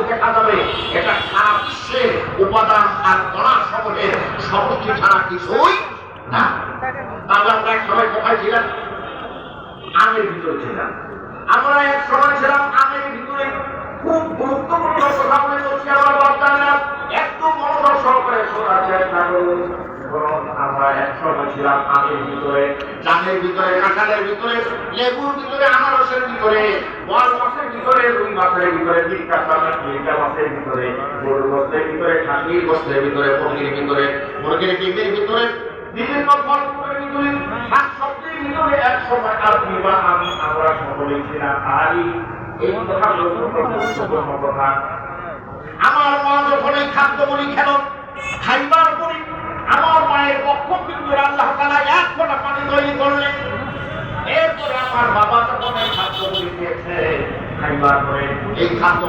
দেখা যাবে এটা সারা বিশ্বের উপাদান আর কণা সমূহের সমষ্টি ছাড়া কিছুই না। তাহলে আমরা এক সময় কোথায় ছিলাম? আমের ভিতরে ছিলাম। আমরা এক সময় ছিলাম আমের ভিতরে। খুব গুরুত্বপূর্ণ কথা বলে বলছি আমার বাচ্চারা, একটু মনোযোগ সহকারে শোনার চেষ্টা করুন। আমরা এক সময় ছিলাম আমের ভিতরে, জামের ভিতরে, কাঁঠালের ভিতরে, লেবুর ভিতরে, আনারসের ভিতরে, বল মাছের ভিতরে, রুই মাছের ভিতরে, মির্কা মাছের ভিতরে, গরুর গোস্তের ভিতরে, খাসির গোস্তের ভিতরে, মুরগির ভিতরে, মুরগির ডিমের ভিতরে, বিভিন্ন ফলমূলের ভিতরে, শাকসবজির ভিতরে এক সময় আপনি বা আমি আমরা সকলেই ছিলাম। আর এই কথা গুরুত্বপূর্ণ কথা। আমার মা যখন এই খাদ্যগুলি খেল, খাইবার পরে আমার মায়ের পক্ষ কিন্তু আল্লাহ তাআলা এক ফোঁটা পানি তৈরি করলেন। এরপরে আমার বাবা যখন এই খাদ্যগুলি খেয়েছে, খাইবার পরে এই খাদ্য